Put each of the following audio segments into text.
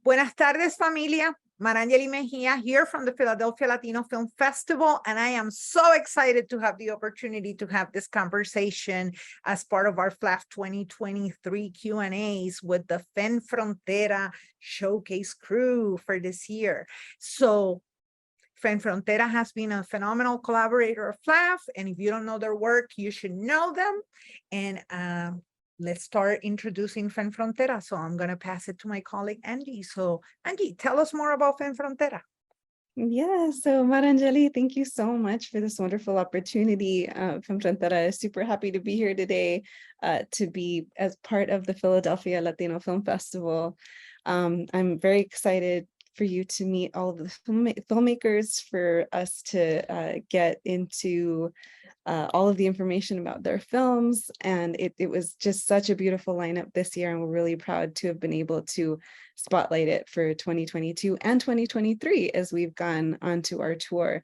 Buenas tardes, familia. Marangeli Mejia here from the Philadelphia Latino Film Festival, and I am so excited to have the opportunity to have this conversation as part of our PHLAFF 2023 Q&As with the Femme Frontera Showcase crew for this year. So Femme Frontera has been a phenomenal collaborator of PHLAFF, and if you don't know their work, you should know them. And let's start introducing Femme Frontera. So I'm going to pass it to my colleague, Angie. So Angie, tell us more about Femme Frontera. Yeah, so Marangeli, thank you so much for this wonderful opportunity. Femme Frontera is super happy to be here today to be as part of the Philadelphia Latino Film Festival. I'm very excited for you to meet all of the filmmakers, for us to get into all of the information about their films. And it was just such a beautiful lineup this year, and we're really proud to have been able to spotlight it for 2022 and 2023 as we've gone onto our tour.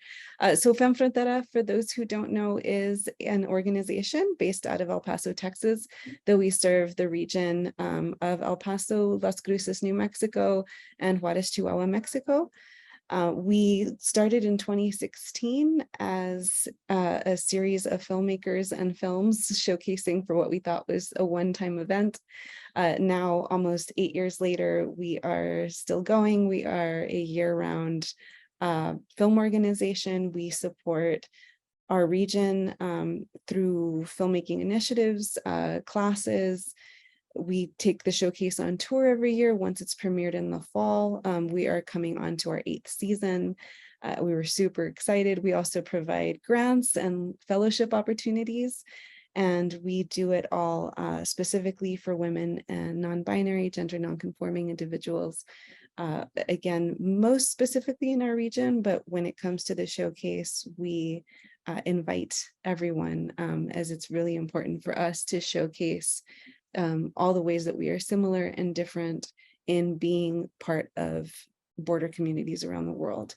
So Femme Frontera, for those who don't know, is an organization based out of El Paso, Texas, though we serve the region of El Paso, Las Cruces, New Mexico, and Juarez, Chihuahua, Mexico. We started in 2016 as a series of filmmakers and films showcasing for what we thought was a one-time event. Now, almost 8 years later, we are still going. We are a year-round film organization. We support our region through filmmaking initiatives, classes. We take the showcase on tour every year once it's premiered in the fall. We are coming on to our 8th season. We were super excited. We also provide grants and fellowship opportunities, and we do it all specifically for women and non-binary, gender non-conforming individuals. Again, most specifically in our region, but when it comes to the showcase, we invite everyone, as it's really important for us to showcase all the ways that we are similar and different in being part of border communities around the world.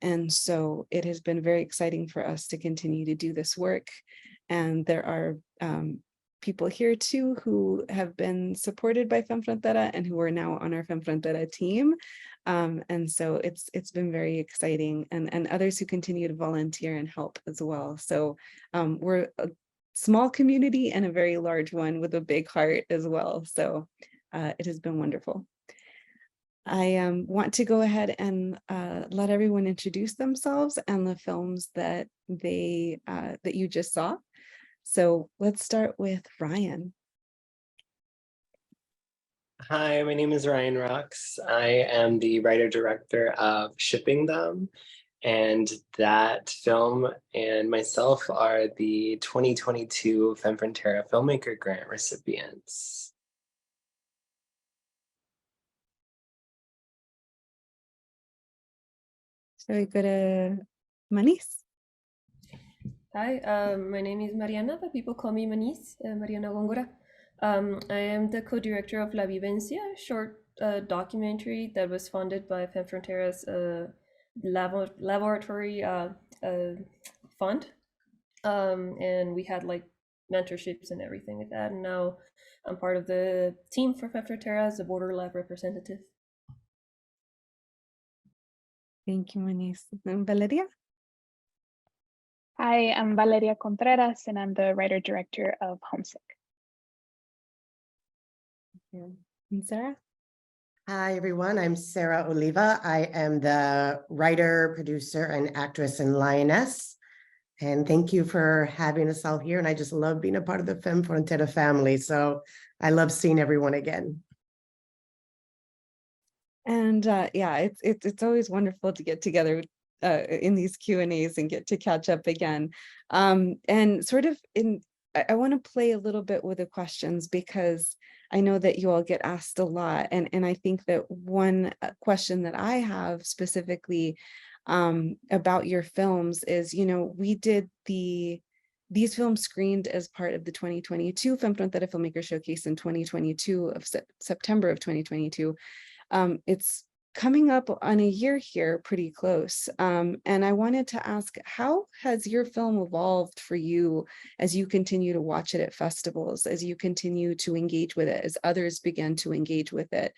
And so it has been very exciting for us to continue to do this work. And there are people here too who have been supported by Femme Frontera and who are now on our Femme Frontera team. And so it's been very exciting, and others who continue to volunteer and help as well. So we're a small community and a very large one with a big heart as well. So it has been wonderful. I want to go ahead and let everyone introduce themselves and the films that that you just saw. So let's start with Ryan. Hi, my name is Ryan Rocks. I am the writer-director of Shipping Them, and that film and myself are the 2022 Femme Frontera Filmmaker Grant recipients. Shall we go to Manis? Hi, my name is Mariana, but people call me Manis, Mariana Góngora. I am the co-director of La Vivencia, a short documentary that was funded by Femme Frontera's laboratory fund. And we had like mentorships and everything like that. And now I'm part of the team for Femme Frontera as a border lab representative. Thank you, Manis. And Valeria? Hi, I'm Valeria Contreras, and I'm the writer-director of Homesick. And Sarah? Hi, everyone. I'm Sarah Oliva. I am the writer, producer, and actress in Lioness. And thank you for having us all here. And I just love being a part of the Femme Frontera family. So I love seeing everyone again. And yeah, it's always wonderful to get together in these Q&As and get to catch up again. And sort of I want to play a little bit with the questions, because I know that you all get asked a lot. And I think that one question that I have specifically about your films is, you know, we did these films screened as part of the 2022 Femme Frontera Filmmaker Showcase in 2022 of September of 2022. It's coming up on a year here, pretty close. And I wanted to ask, how has your film evolved for you as you continue to watch it at festivals, as you continue to engage with it, as others begin to engage with it?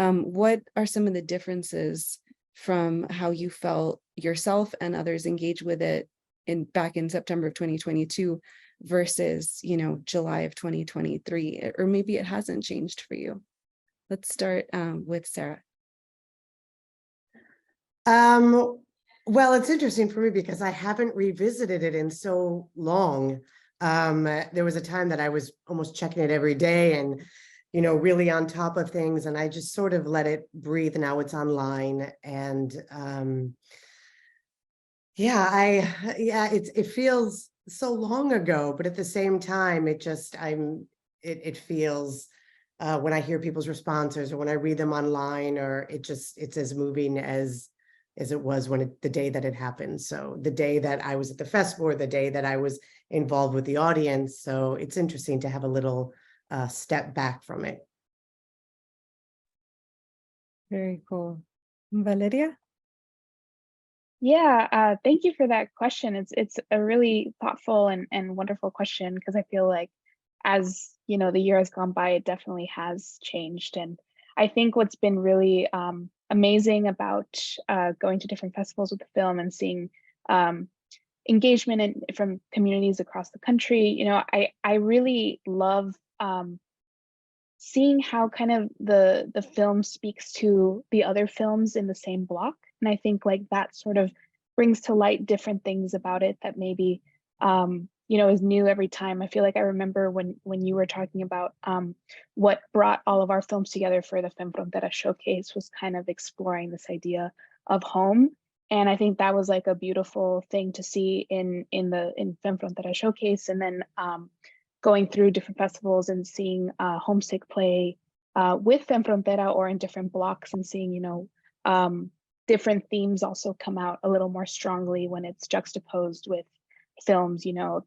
What are some of the differences from how you felt yourself and others engage with it back in September of 2022 versus, you know, July of 2023, or maybe it hasn't changed for you? Let's start with Sarah. Well, it's interesting for me because I haven't revisited it in so long. There was a time that I was almost checking it every day and, you know, really on top of things, and I just sort of let it breathe. Now it's online, and it feels so long ago, but at the same time, it feels when I hear people's responses or when I read them online, or it's as moving as it was the day that it happened. So the day that I was at the festival, or the day that I was involved with the audience. So it's interesting to have a little step back from it. Very cool. Valeria? Yeah, thank you for that question. It's a really thoughtful and wonderful question, because I feel like, as you know, the year has gone by, it definitely has changed. And I think what's been really amazing about going to different festivals with the film and seeing engagement from communities across the country, you know, I really love seeing how kind of the film speaks to the other films in the same block. And I think like that sort of brings to light different things about it that maybe you know, is new every time. I feel like I remember when you were talking about what brought all of our films together for the Femme Frontera Showcase was kind of exploring this idea of home. And I think that was like a beautiful thing to see in Femme Frontera Showcase. And then going through different festivals and seeing Homesick play with Femme Frontera or in different blocks, and seeing, you know, different themes also come out a little more strongly when it's juxtaposed with films, you know,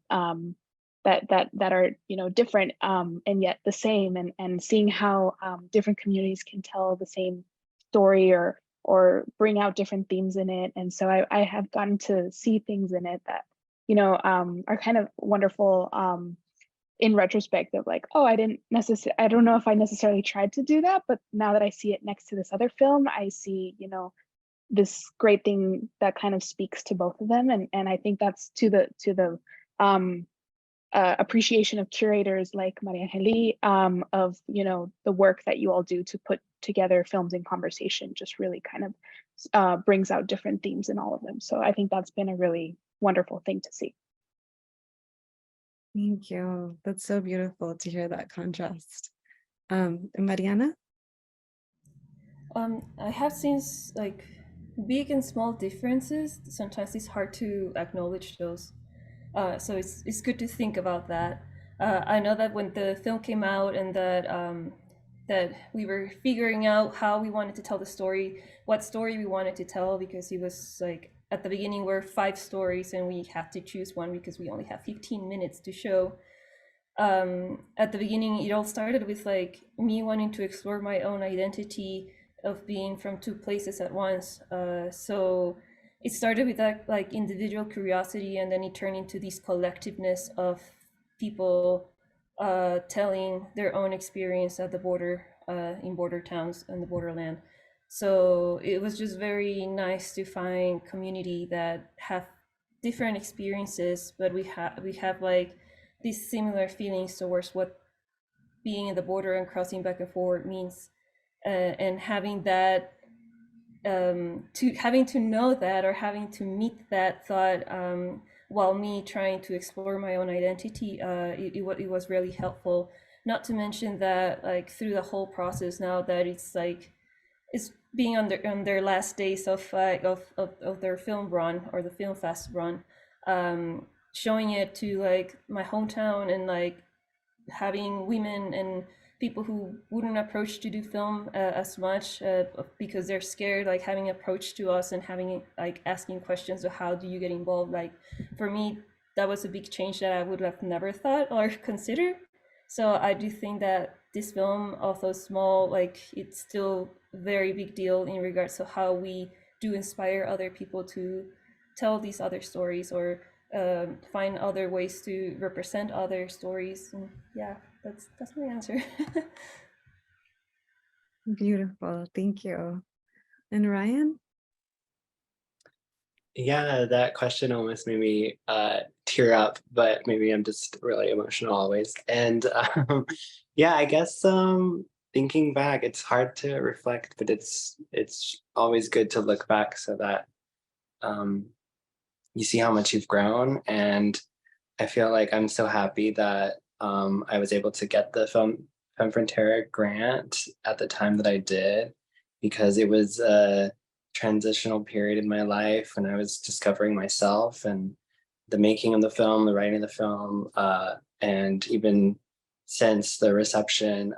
that are, you know, different and yet the same, and seeing how different communities can tell the same story or bring out different themes in it. And so I have gotten to see things in it that, you know, are kind of wonderful in retrospect, of like, oh, I don't know if I necessarily tried to do that, but now that I see it next to this other film, I see, you know, this great thing that kind of speaks to both of them. And I think that's to the appreciation of curators like Maria Angeli, of, you know, the work that you all do to put together films in conversation, just really kind of brings out different themes in all of them. So I think that's been a really wonderful thing to see. Thank you. That's so beautiful to hear that contrast. And Mariana? I have seen like big and small differences. Sometimes it's hard to acknowledge those. So it's good to think about that. I know that when the film came out and that we were figuring out how we wanted to tell the story, what story we wanted to tell, because it was like at the beginning were 5 stories and we had to choose one because we only have 15 minutes to show. At the beginning, it all started with like me wanting to explore my own identity of being from 2 places at once. So it started with that like individual curiosity, and then it turned into this collectiveness of people telling their own experience at the border, in border towns and the borderland. So it was just very nice to find community that have different experiences, but we have like these similar feelings towards what being in the border and crossing back and forward means, and having that having to know that, or having to meet that thought while me trying to explore my own identity, it was really helpful. Not to mention that like through the whole process, now that it's like it's being on their last days of their film run, or the film fest run, showing it to like my hometown, and like having women and people who wouldn't approach to do film as much because they're scared, like having approach to us and having like asking questions of how do you get involved. Like for me, that was a big change that I would have never thought or considered. So I do think that this film, although small, like it's still a very big deal in regards to how we do inspire other people to tell these other stories, or find other ways to represent other stories. And yeah, that's my answer. Beautiful. Thank you. And Ryan? Yeah, that question almost made me tear up, but maybe I'm just really emotional always. And yeah, I guess thinking back, it's hard to reflect, but it's always good to look back so that um, you see how much you've grown. And I feel like I'm so happy that I was able to get the Femme Frontera grant at the time that I did, because it was a transitional period in my life when I was discovering myself and the making of the film, the writing of the film, and even since the reception,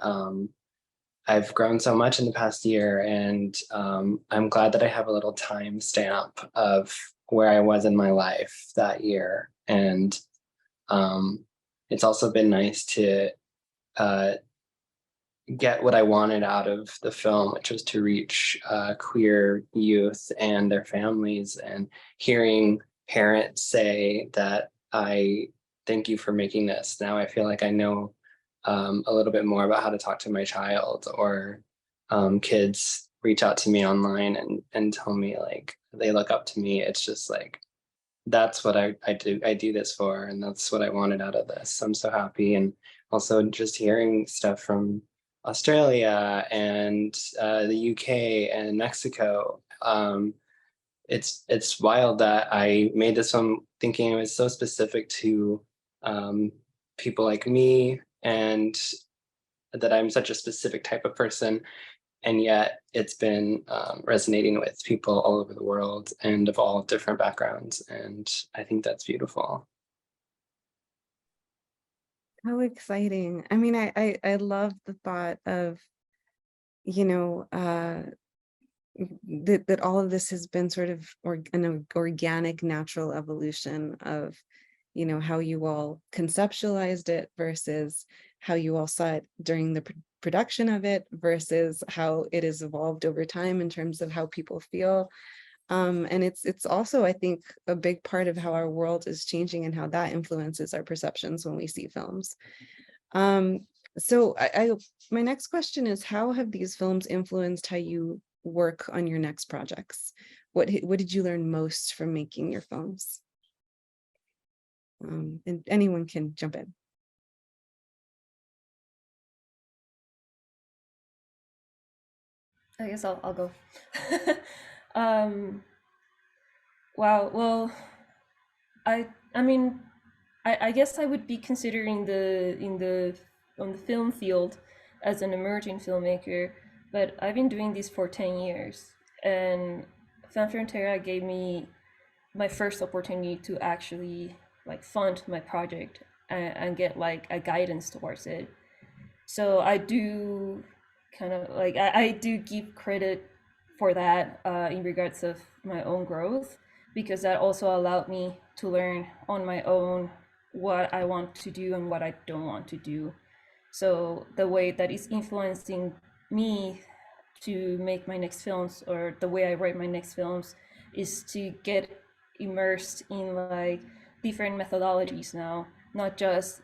I've grown so much in the past year, and I'm glad that I have a little time stamp of where I was in my life that year. And it's also been nice to get what I wanted out of the film, which was to reach queer youth and their families, and hearing parents say that I thank you for making this. Now I feel like I know a little bit more about how to talk to my child, or kids reach out to me online and tell me like they look up to me. It's just like, that's what I do. I do this for, and that's what I wanted out of this. I'm so happy. And also just hearing stuff from Australia and the UK and Mexico. It's wild that I made this film thinking it was so specific to people like me, and that I'm such a specific type of person. And yet it's been resonating with people all over the world and of all different backgrounds. And I think that's beautiful. How exciting. I mean, I love the thought of, you know, that all of this has been sort of an organic, natural evolution of, you know, how you all conceptualized it versus how you all saw it during the production of it versus how it has evolved over time in terms of how people feel. And it's also, I think, a big part of how our world is changing and how that influences our perceptions when we see films. So my next question is, how have these films influenced how you work on your next projects? What did you learn most from making your films? And anyone can jump in. I guess I'll go. Wow. Well, I mean, I guess I would be considering on the film field as an emerging filmmaker, but I've been doing this for 10 years, and Femme Frontera gave me my first opportunity to actually like fund my project and get like a guidance towards it. So I do kind of like I do give credit for that in regards of my own growth, because that also allowed me to learn on my own what I want to do and what I don't want to do. So the way that is influencing me to make my next films, or the way I write my next films, is to get immersed in like different methodologies now, not just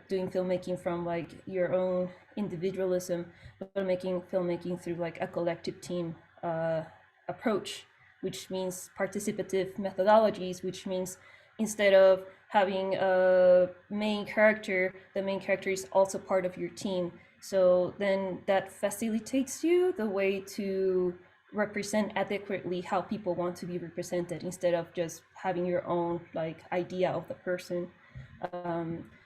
doing filmmaking from like your own individualism, but making filmmaking through like a collective team approach, which means participative methodologies, which means instead of having a main character, the main character is also part of your team. So then that facilitates you the way to represent adequately how people want to be represented, instead of just having your own like idea of the person.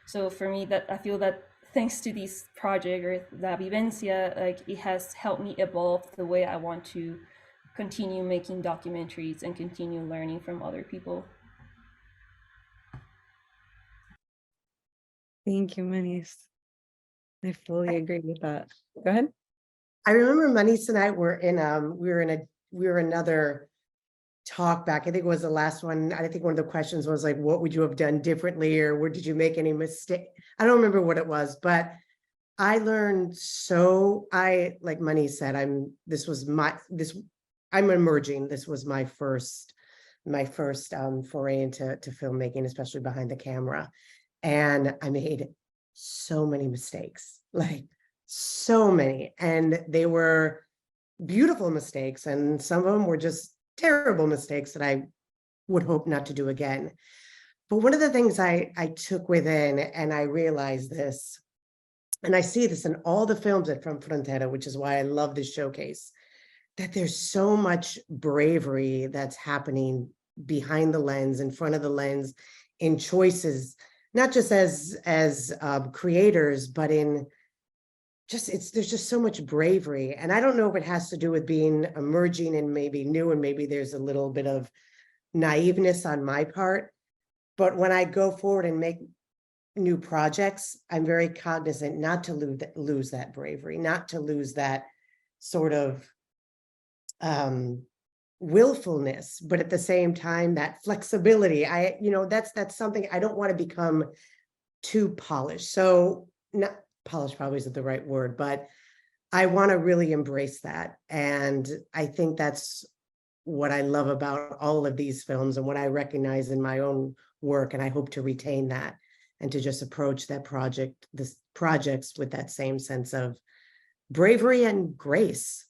So for me, that I feel that thanks to this project or La Vivencia, like it has helped me evolve the way I want to continue making documentaries and continue learning from other people. Thank you, Manis. I fully agree with that. Go ahead. I remember Manis and I were in we were another talk back. I think it was the last one. I think one of the questions was like, what would you have done differently, or where did you make any mistake? I don't remember what it was, but I learned like Manis said, I'm emerging. This was my first foray into filmmaking, especially behind the camera. And I made so many mistakes, like so many, and they were beautiful mistakes, and some of them were just terrible mistakes that I would hope not to do again. But one of the things I took within, and I realized this, and I see this in all the films at Femme Frontera, which is why I love this showcase, that there's so much bravery that's happening behind the lens, in front of the lens, in choices, not just as creators, but in just, there's just so much bravery. And I don't know if it has to do with being emerging and maybe new, and maybe there's a little bit of naiveness on my part. But when I go forward and make new projects, I'm very cognizant not to lose that bravery, not to lose that sort of willfulness, but at the same time, that flexibility. That's something I don't want to become too polished. So not polished probably isn't the right word, but I want to really embrace that. And I think that's what I love about all of these films and what I recognize in my own work. And I hope to retain that and to just approach that projects with that same sense of bravery and grace.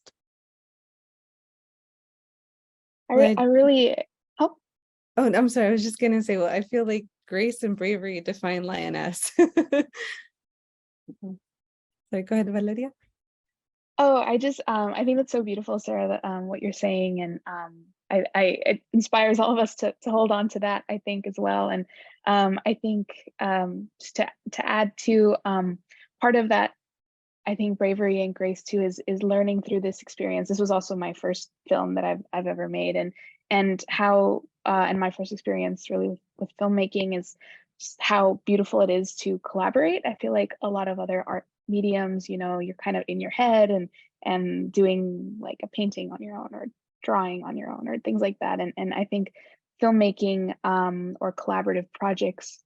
I really, oh, Oh, I'm sorry. I was just gonna say, well, I feel like grace and bravery define lioness. Sorry, go ahead, Valeria. oh, I think that's so beautiful, Sarah, that, what you're saying, and it inspires all of us to hold on to that, I think, as well. And I think just to add to part of that, I think bravery and grace too is learning through this experience. This was also my first film that I've ever made, and how and my first experience really with filmmaking is just how beautiful it is to collaborate. I feel like a lot of other art mediums, you're kind of in your head and doing like a painting on your own or drawing on your own or things like that. And I think filmmaking or collaborative projects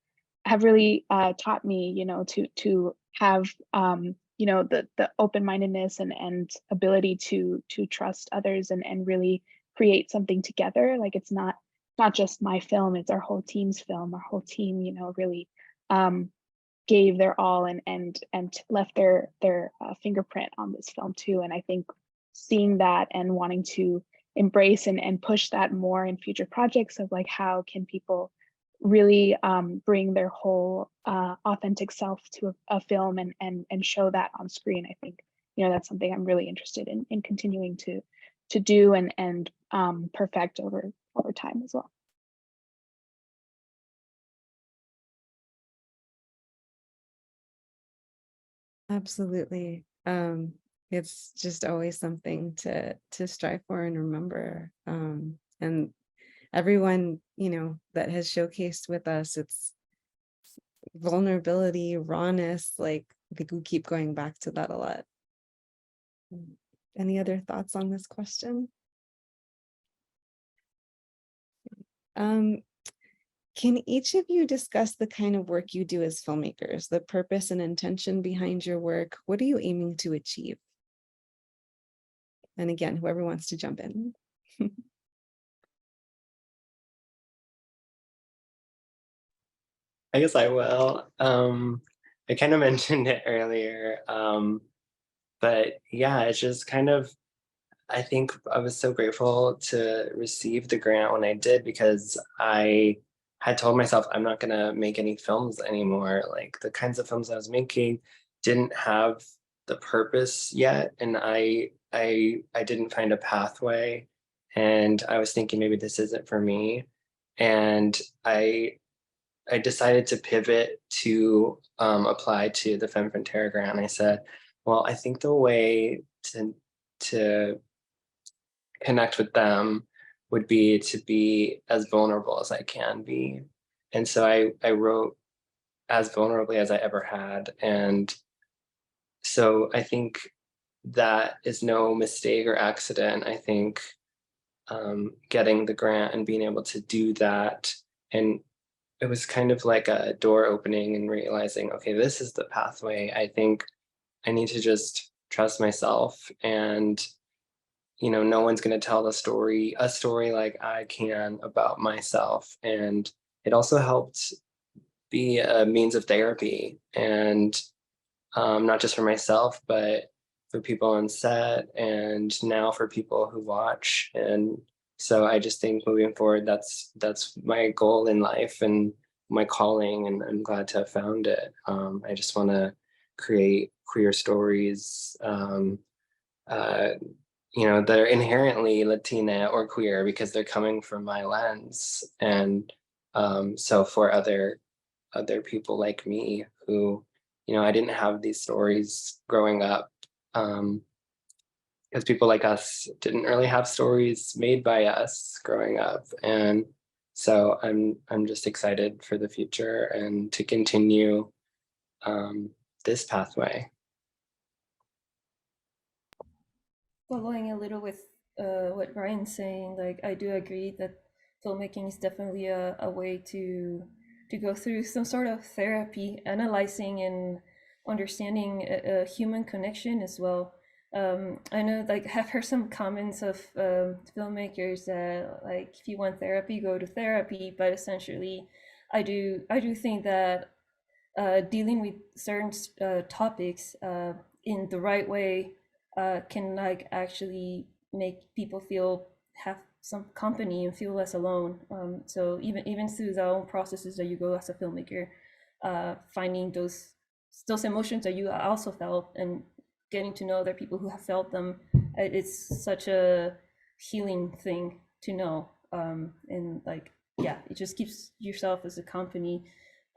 have really taught me, to have the open-mindedness and ability to trust others and really create something together. Like it's not just my film, it's our whole team's film. Our whole team, really gave their all and left their fingerprint on this film too. And I think seeing that and wanting to embrace and push that more in future projects of like, how can people really bring their whole authentic self to a film and show that on screen. I think, that's something I'm really interested in continuing to do and perfect over time as well. Absolutely. It's just always something to strive for and remember. And everyone, that has showcased with us, it's vulnerability, rawness, like I think we keep going back to that a lot. Any other thoughts on this question? Can each of you discuss the kind of work you do as filmmakers, the purpose and intention behind your work? What are you aiming to achieve? And again, whoever wants to jump in. I guess I will. I kind of mentioned it earlier, but yeah, it's just kind of, I think I was so grateful to receive the grant when I did, because I had told myself I'm not going to make any films anymore. Like the kinds of films I was making didn't have the purpose yet, and I didn't find a pathway, and I was thinking maybe this isn't for me, and I decided to pivot to apply to the Femme Frontera grant. And I said, well, I think the way to connect with them would be to be as vulnerable as I can be. And so I wrote as vulnerably as I ever had. And so I think that is no mistake or accident. I think getting the grant and being able to do that, and it was kind of like a door opening and realizing, okay, this is the pathway. I think I need to just trust myself, and no one's going to tell a story like I can about myself. And it also helped be a means of therapy. And not just for myself, but for people on set and now for people who watch. And so I just think moving forward, that's my goal in life and my calling, and I'm glad to have found it. I just want to create queer stories, you know, that are inherently Latina or queer because they're coming from my lens. And so for other people like me who, you know, I didn't have these stories growing up, because people like us didn't really have stories made by us growing up. And so I'm just excited for the future and to continue this pathway. Following a little with what Ryan's saying, like I do agree that filmmaking is definitely a way to go through some sort of therapy, analyzing and understanding a human connection as well. I know, like, I've heard some comments of filmmakers that, like, if you want therapy, go to therapy. But essentially, I do think that dealing with certain topics in the right way can, like, actually make people have some company and feel less alone. So even through the own processes that you go as a filmmaker, finding those emotions that you also felt and getting to know other people who have felt them, it's such a healing thing to know. And like, yeah, it just keeps yourself as a company.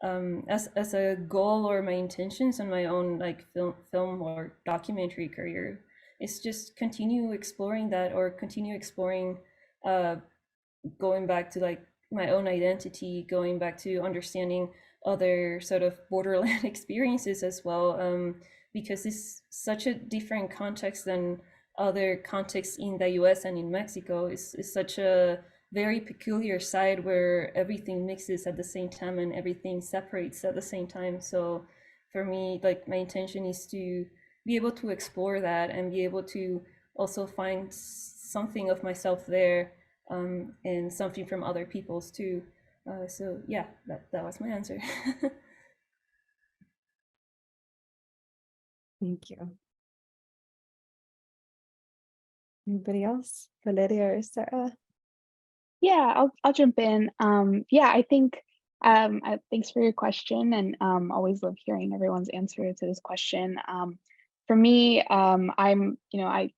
As a goal or my intentions on my own, like, film or documentary career, is just continue exploring that, or continue exploring going back to, like, my own identity, going back to understanding other sort of borderland experiences as well, because it's such a different context than other contexts in the US and in Mexico. It's such a very peculiar side where everything mixes at the same time and everything separates at the same time. So for me, like, my intention is to be able to explore that and be able to also find something of myself there, and something from other people's too. So yeah, that was my answer. Thank you. Anybody else? Valeria or Sarah? Yeah, I'll jump in. Yeah, I think thanks for your question, and always love hearing everyone's answer to this question. For me, I'm, you know, I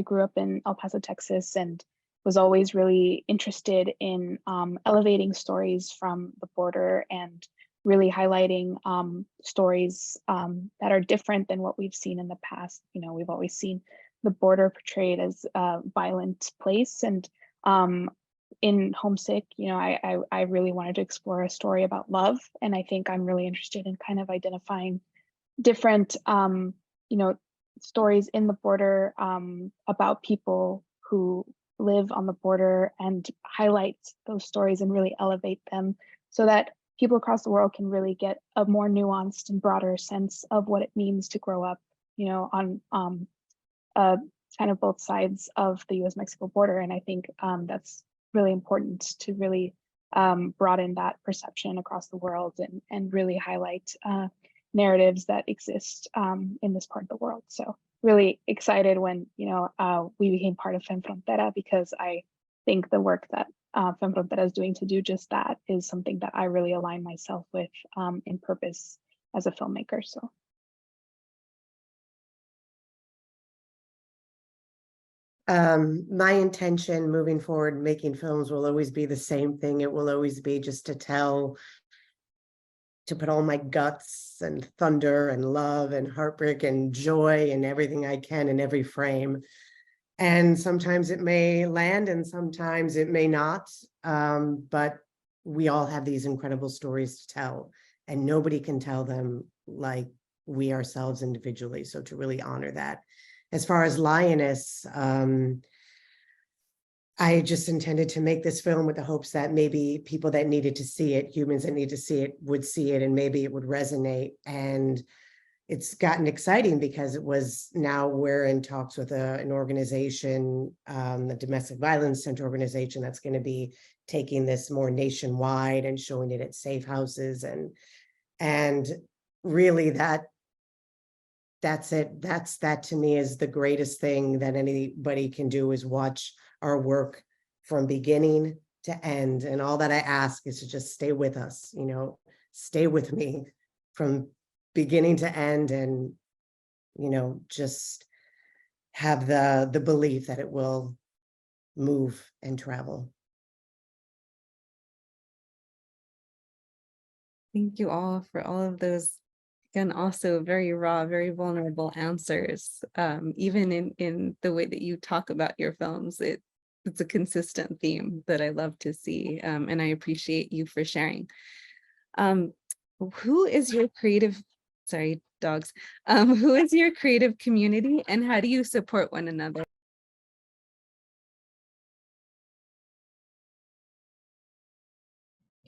grew up in El Paso, Texas, and was always really interested in elevating stories from the border and really highlighting stories that are different than what we've seen in the past. You know, we've always seen the border portrayed as a violent place, and in Homesick, you know, I really wanted to explore a story about love, and I think I'm really interested in kind of identifying different, you know, stories in the border about people who live on the border, and highlight those stories and really elevate them so that people across the world can really get a more nuanced and broader sense of what it means to grow up, you know, on kind of both sides of the U.S. Mexico border. And I think that's really important to really broaden that perception across the world, and really highlight narratives that exist in this part of the world. So really excited when, you know, we became part of Femme Frontera, because I think the work that Femme Frontera is doing to do just that is something that I really align myself with in purpose as a filmmaker. So. My intention moving forward, making films, will always be the same thing. It will always be just to put all my guts and thunder and love and heartbreak and joy and everything I can in every frame. And sometimes it may land and sometimes it may not. But we all have these incredible stories to tell, and nobody can tell them like we ourselves individually. So to really honor that. As far as Lioness, I just intended to make this film with the hopes that maybe people that needed to see it, humans that need to see it, would see it, and maybe it would resonate. And it's gotten exciting because now we're in talks with an organization, the Domestic Violence Center organization, that's going to be taking this more nationwide and showing it at safe houses, and really that that's it. That to me is the greatest thing that anybody can do, is watch our work from beginning to end. And all that I ask is to just stay with us, stay with me from beginning to end, and, just have the belief that it will move and travel. Thank you all for all of those, and also very raw, very vulnerable answers. Even in the way that you talk about your films, it's a consistent theme that I love to see, and I appreciate you for sharing. Who is your creative, sorry, dogs, who is your creative community, and how do you support one another?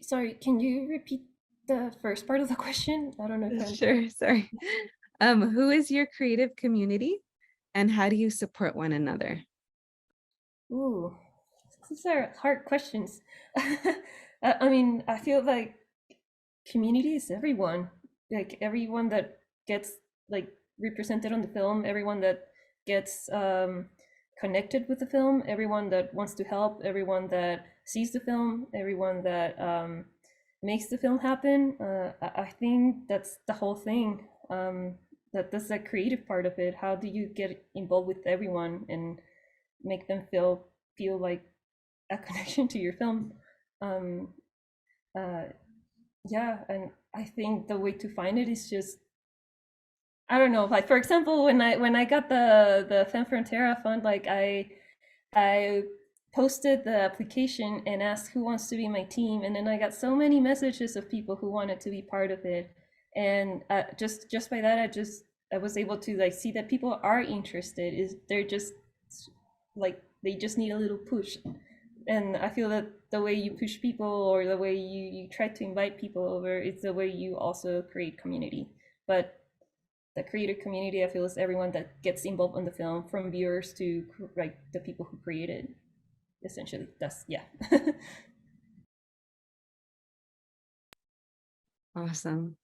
Sorry, can you repeat the first part of the question? I don't know if I'm... Sure, sorry. Who is your creative community, and how do you support one another? Ooh, these are hard questions. I mean, I feel like community is everyone, like everyone that gets like represented on the film, everyone that gets connected with the film, everyone that wants to help, everyone that sees the film, everyone that makes the film happen. I think that's the whole thing. That's the creative part of it. How do you get involved with everyone and make them feel like a connection to your film? Yeah, and I think the way to find it is just, I don't know, like for example, when I got the Femme Frontera fund, like I posted the application and asked who wants to be my team, and then I got so many messages of people who wanted to be part of it, and just by that I was able to like see that people are interested. They're just like, they just need a little push. And I feel that the way you push people, or the way you try to invite people over, it's the way you also create community. But the creator community, I feel, is everyone that gets involved in the film, from viewers to like the people who created. Essentially, that's, yeah. Awesome.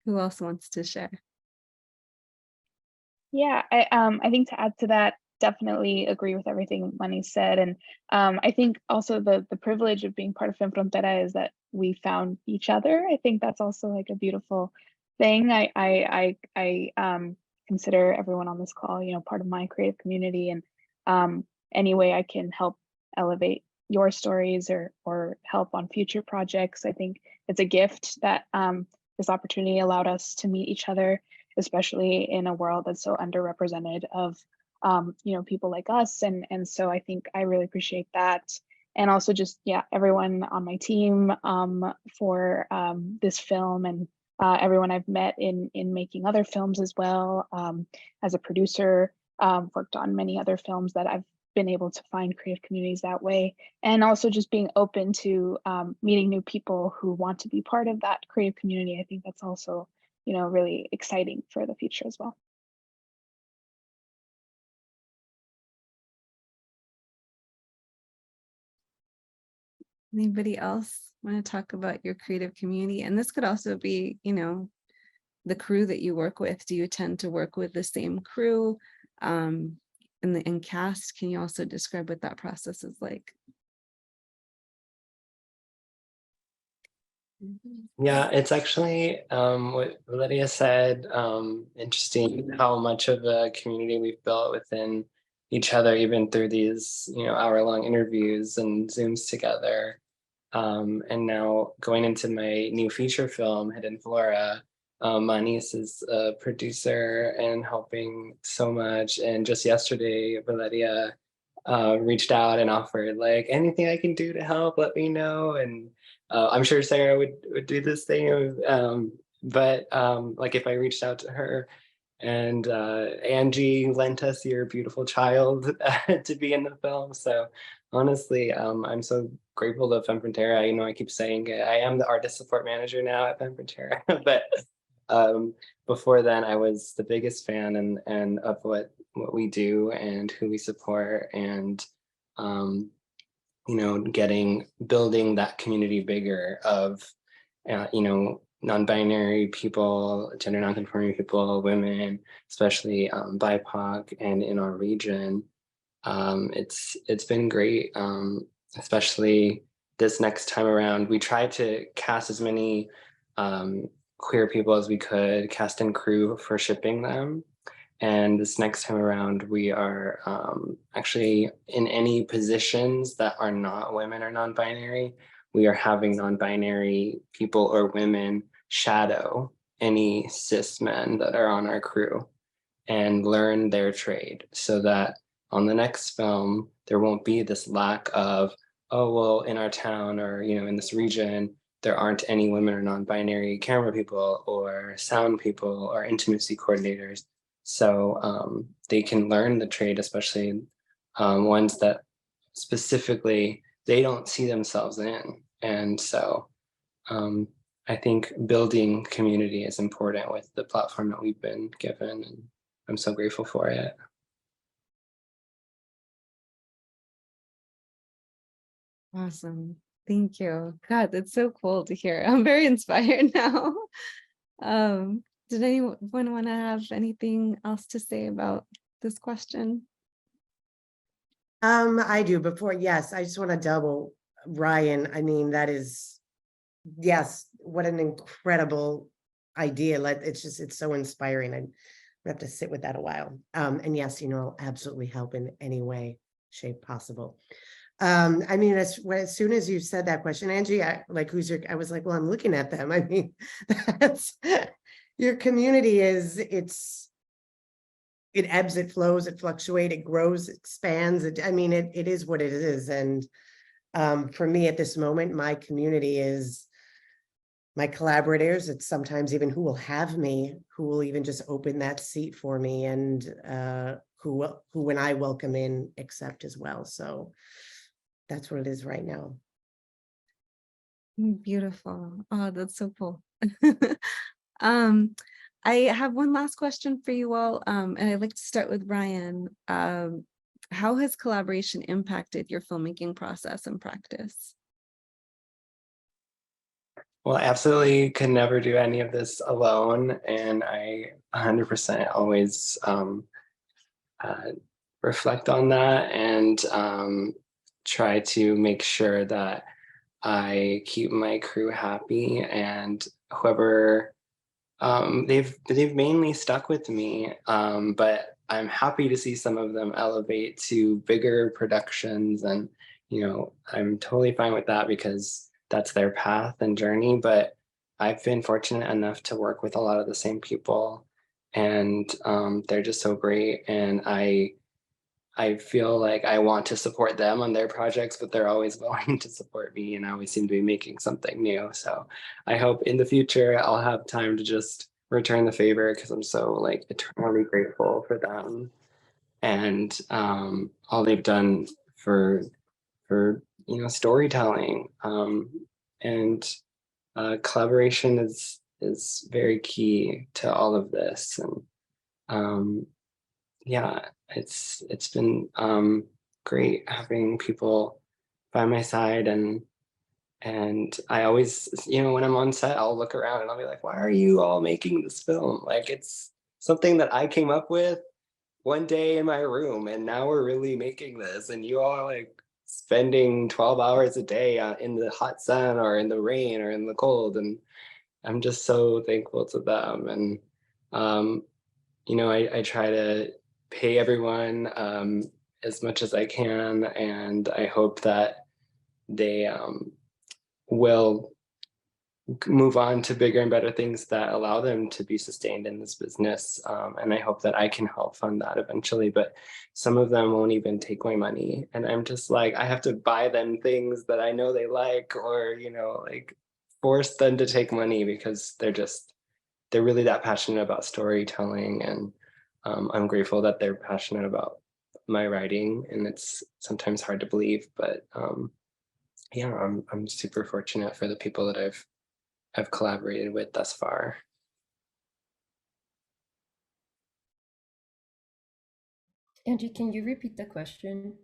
Who else wants to share? Yeah, I think to add to that, definitely agree with everything Lenny said. And I think also the privilege of being part of Femme Frontera is that we found each other. I think that's also like a beautiful thing. I consider everyone on this call, part of my creative community, and any way I can help elevate your stories or help on future projects. I think it's a gift that this opportunity allowed us to meet each other, especially in a world that's so underrepresented of people like us. And so I think I really appreciate that. And also just, yeah, everyone on my team for this film, and everyone I've met in making other films as well. As a producer, worked on many other films that I've been able to find creative communities that way. And also just being open to meeting new people who want to be part of that creative community. I think that's also really exciting for the future as well. Anybody else want to talk about your creative community? And this could also be, the crew that you work with. Do you tend to work with the same crew in cast? Can you also describe what that process is like? Yeah, it's actually what Lydia said, interesting how much of a community we've built within each other, even through these, hour-long interviews and Zooms together. And now going into my new feature film, Hidden Flora, my niece is a producer and helping so much. And just yesterday, Valeria reached out and offered, like, anything I can do to help, let me know. And I'm sure Sarah would do this thing. But like, if I reached out to her, and Angie lent us your beautiful child to be in the film. So honestly, I'm so grateful to Femme Frontera. I keep saying it. I am the artist support manager now at Femme Frontera, but before then I was the biggest fan and of what we do and who we support, and building that community bigger of non-binary people, gender non-conforming people, women, especially BIPOC, and in our region. It's been great, especially this next time around. We tried to cast as many queer people as we could, cast and crew for shipping them. And this next time around, we are actually in any positions that are not women or non-binary, we are having non-binary people or women shadow any cis men that are on our crew and learn their trade, so that on the next film, there won't be this lack of, oh, well, in our town or, you know, in this region, there aren't any women or non-binary camera people or sound people or intimacy coordinators. So they can learn the trade, especially ones that specifically they don't see themselves in. And so I think building community is important with the platform that we've been given, and I'm so grateful for it. Awesome. Thank you. God, that's so cool to hear. I'm very inspired now. Did anyone want to have anything else to say about this question? I do. Before, yes, I just want to double Ryan. I mean, that is, yes, what an incredible idea. It's so inspiring. I have to sit with that a while. And yes, you know, I'll absolutely help in any way, shape possible. I mean, as soon as you said that question, Angie, I was like, well, I'm looking at them. I mean, that's your community it ebbs, it flows, it fluctuates, it grows, it expands. I mean, it is what it is. And for me at this moment, my community is my collaborators. It's sometimes even who will have me, who will even just open that seat for me, and who when I welcome in, accept as well. So that's what it is right now. Beautiful. Oh, that's so cool. I have one last question for you all, and I'd like to start with Ryan. How has collaboration impacted your filmmaking process and practice? Well, I absolutely could never do any of this alone, and I 100% always reflect on that and try to make sure that I keep my crew happy, and whoever they've mainly stuck with me, but I'm happy to see some of them elevate to bigger productions, and you know, I'm totally fine with that because that's their path and journey. But I've been fortunate enough to work with a lot of the same people, and they're just so great, and I feel like I want to support them on their projects, but they're always willing to support me, and I always seem to be making something new. So I hope in the future I'll have time to just return the favor, because I'm so like eternally grateful for them and all they've done for you know, storytelling, and collaboration is very key to all of this. And yeah, it's been great having people by my side, and I always, you know, when I'm on set, I'll look around and I'll be like, why are you all making this film? Like, it's something that I came up with one day in my room, and now we're really making this, and you all are like spending 12 hours a day in the hot sun or in the rain or in the cold, and I'm just so thankful to them. And you know, I try to pay everyone as much as I can, and I hope that they will move on to bigger and better things that allow them to be sustained in this business. And I hope that I can help fund that eventually. But some of them won't even take my money, and I'm just like, I have to buy them things that I know they like, or you know, like force them to take money because they're really that passionate about storytelling. And I'm grateful that they're passionate about my writing, and it's sometimes hard to believe, but yeah, I'm super fortunate for the people that I've collaborated with thus far. Angie, can you repeat the question?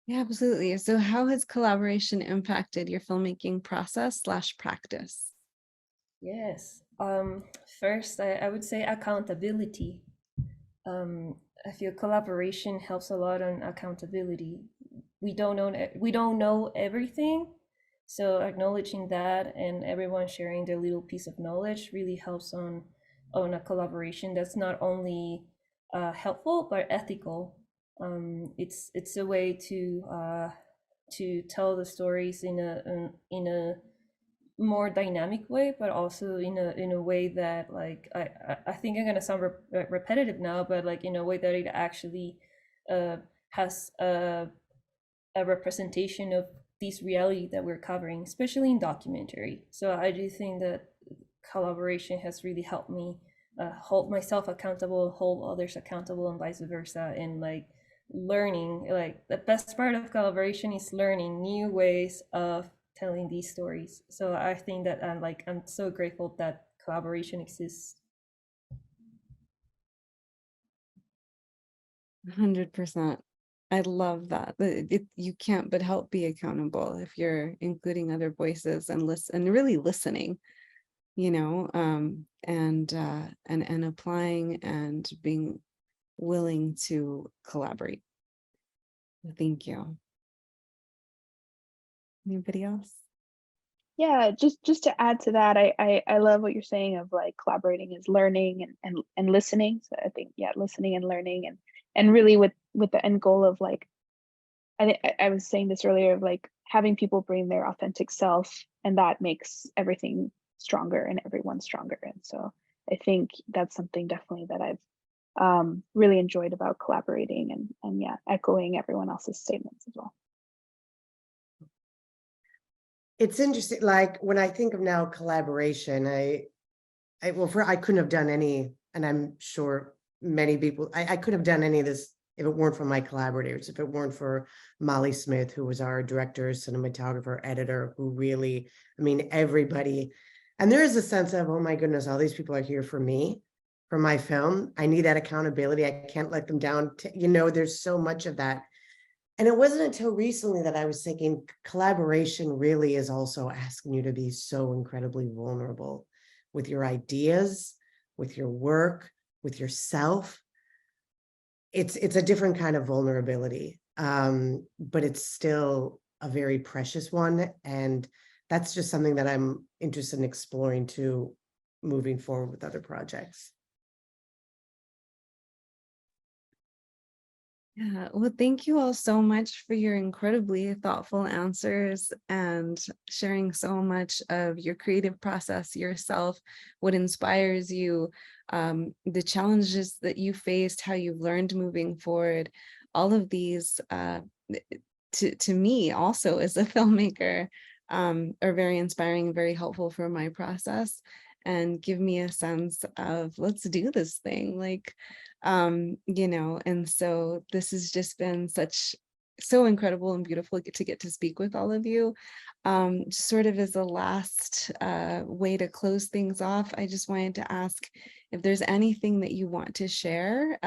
Yeah, absolutely. So how has collaboration impacted your filmmaking process / practice? Yes. First, I would say accountability. I feel collaboration helps a lot on accountability. We don't know everything, so acknowledging that and everyone sharing their little piece of knowledge really helps on a collaboration that's not only helpful but ethical. It's a way to tell the stories in a more dynamic way, but also in a way that like I think I'm gonna sound repetitive now, but like in a way that it actually has a representation of this reality that we're covering, especially in documentary. So I do think that collaboration has really helped me hold myself accountable, hold others accountable, and vice versa. And like learning, like the best part of collaboration is learning new ways of telling these stories. So I think that I'm so grateful that collaboration exists. 100%. I love that. You can't but help be accountable if you're including other voices and really listening, you know, and applying and being willing to collaborate. Thank you. Anybody else? Yeah, just to add to that, I love what you're saying of like collaborating is learning and listening. So I think, yeah, listening and learning and really with the end goal of like, I was saying this earlier of like having people bring their authentic self, and that makes everything stronger and everyone stronger. And so I think that's something definitely that I've really enjoyed about collaborating and yeah, echoing everyone else's statements as well. It's interesting, like when I think of now collaboration, I couldn't have done any, and I'm sure many people, I couldn't have done any of this if it weren't for my collaborators, if it weren't for Molly Smith, who was our director, cinematographer, editor, who really, I mean, everybody. And there is a sense of, oh my goodness, all these people are here for me, for my film. I need that accountability. I can't let them down. You know, there's so much of that. And it wasn't until recently that I was thinking collaboration really is also asking you to be so incredibly vulnerable with your ideas, with your work, with yourself. It's a different kind of vulnerability, but it's still a very precious one. And that's just something that I'm interested in exploring too, moving forward with other projects. Yeah, well, thank you all so much for your incredibly thoughtful answers and sharing so much of your creative process yourself, what inspires you, the challenges that you faced, how you've learned moving forward. All of these, to me also as a filmmaker, are very inspiring, very helpful for my process, and give me a sense of let's do this thing. Like, you know, and so this has just been so incredible and beautiful to get to speak with all of you. Sort of as a last way to close things off, I just wanted to ask if there's anything that you want to share,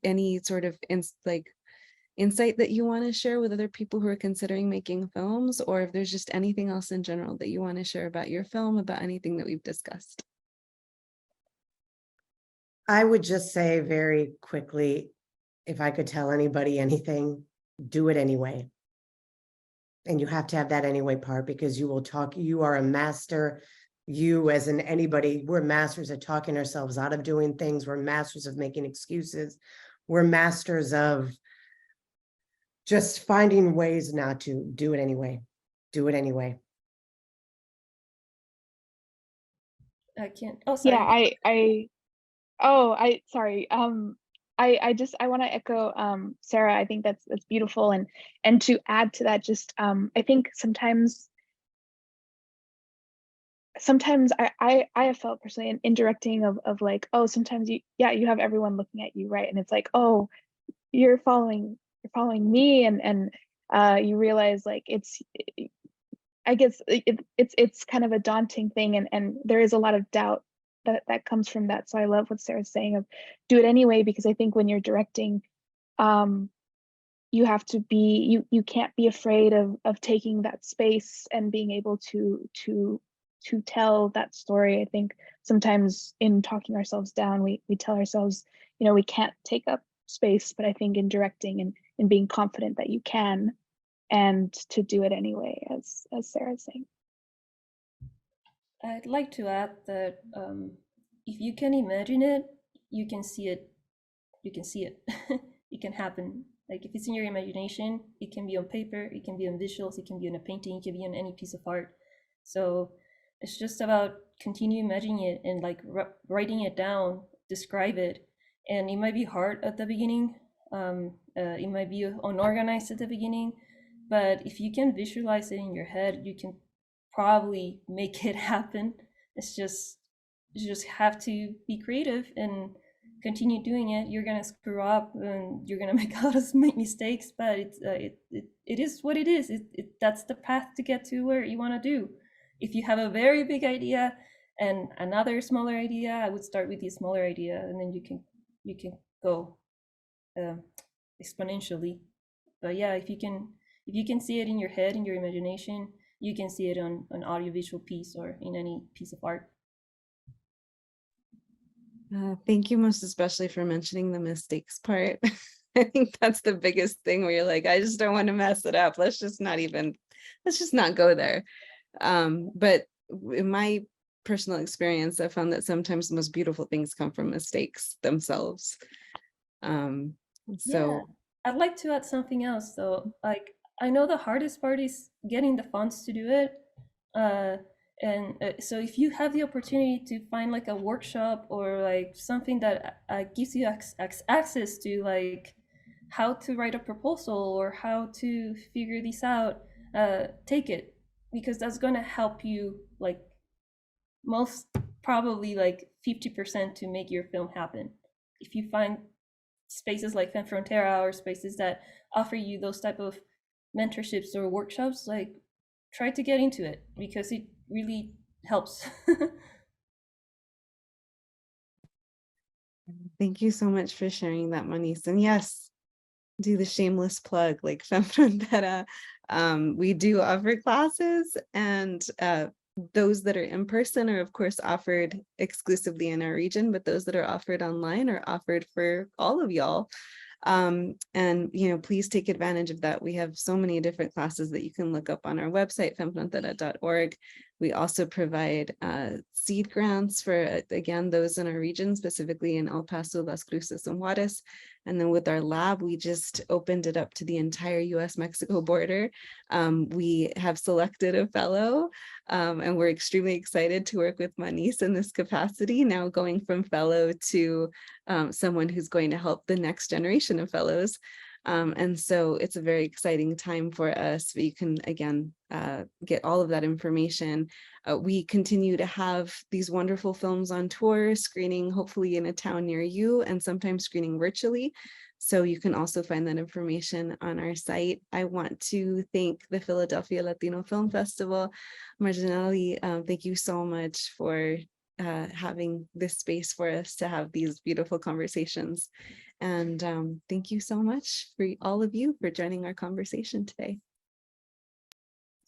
any sort of insight that you want to share with other people who are considering making films, or if there's just anything else in general that you want to share about your film, about anything that we've discussed. I would just say very quickly, if I could tell anybody anything, do it anyway. And you have to have that anyway part, because you are a master. You as in anybody, we're masters at talking ourselves out of doing things. We're masters of making excuses. We're masters of just finding ways not to. Do it anyway. Do it anyway. I can't. Oh, sorry. Yeah, sorry. I want to echo Sarah. I think that's beautiful, and to add to that, just I think sometimes I have felt personally in directing of like, oh, sometimes you have everyone looking at you, right? And it's like, oh, you're following me, and you realize like I guess it's kind of a daunting thing, and there is a lot of doubt that comes from that. So I love what Sarah's saying of do it anyway, because I think when you're directing, you have to be you can't be afraid of taking that space and being able to to tell that story. I think sometimes in talking ourselves down, we tell ourselves, you know, we can't take up space, but I think in directing and in being confident that you can, and to do it anyway, as Sarah's saying. I'd like to add that if you can imagine it, you can see it. You can see it. It can happen. Like if it's in your imagination, it can be on paper, it can be on visuals, it can be on a painting, it can be on any piece of art. So it's just about continue imagining it and like writing it down, describe it. And it might be hard at the beginning. It might be unorganized at the beginning, but if you can visualize it in your head, you can probably make it happen. It's just, you just have to be creative and continue doing it. You're gonna screw up and you're gonna make a lot of mistakes, but it is what it is. That's the path to get to where you want to do. If you have a very big idea and another smaller idea, I would start with the smaller idea, and then you can go exponentially. But yeah, if you can see it in your head, in your imagination, you can see it on an audiovisual piece or in any piece of art. Thank you most especially for mentioning the mistakes part. I think that's the biggest thing where you're like, I just don't want to mess it up. Let's just not go there. But in my personal experience, I found that sometimes the most beautiful things come from mistakes themselves. Yeah, I'd like to add something else though. Like, I know the hardest part is getting the funds to do it. So if you have the opportunity to find like a workshop or like something that gives you access to like how to write a proposal or how to figure this out, take it, because that's going to help you like most probably like 50% to make your film happen. If you find spaces like Femme Frontera or spaces that offer you those type of mentorships or workshops, like try to get into it because it really helps. Thank you so much for sharing that, Moniz. And yes, do the shameless plug, like Femme Frontera. We do offer classes, and those that are in person are of course offered exclusively in our region, but those that are offered online are offered for all of y'all. And please take advantage of that. We have so many different classes that you can look up on our website, femmefrontera.org. We also provide seed grants for, again, those in our region, specifically in El Paso, Las Cruces, and Juarez. And then with our lab, we just opened it up to the entire U.S. Mexico border. We have selected a fellow, and we're extremely excited to work with Moniz in this capacity, now going from fellow to someone who's going to help the next generation of fellows. And so it's a very exciting time for us. You can, again, get all of that information. We continue to have these wonderful films on tour, screening hopefully in a town near you, and sometimes screening virtually. So you can also find that information on our site. I want to thank the Philadelphia Latino Film Festival. Marginality, thank you so much for having this space for us to have these beautiful conversations. And thank you so much for all of you for joining our conversation today.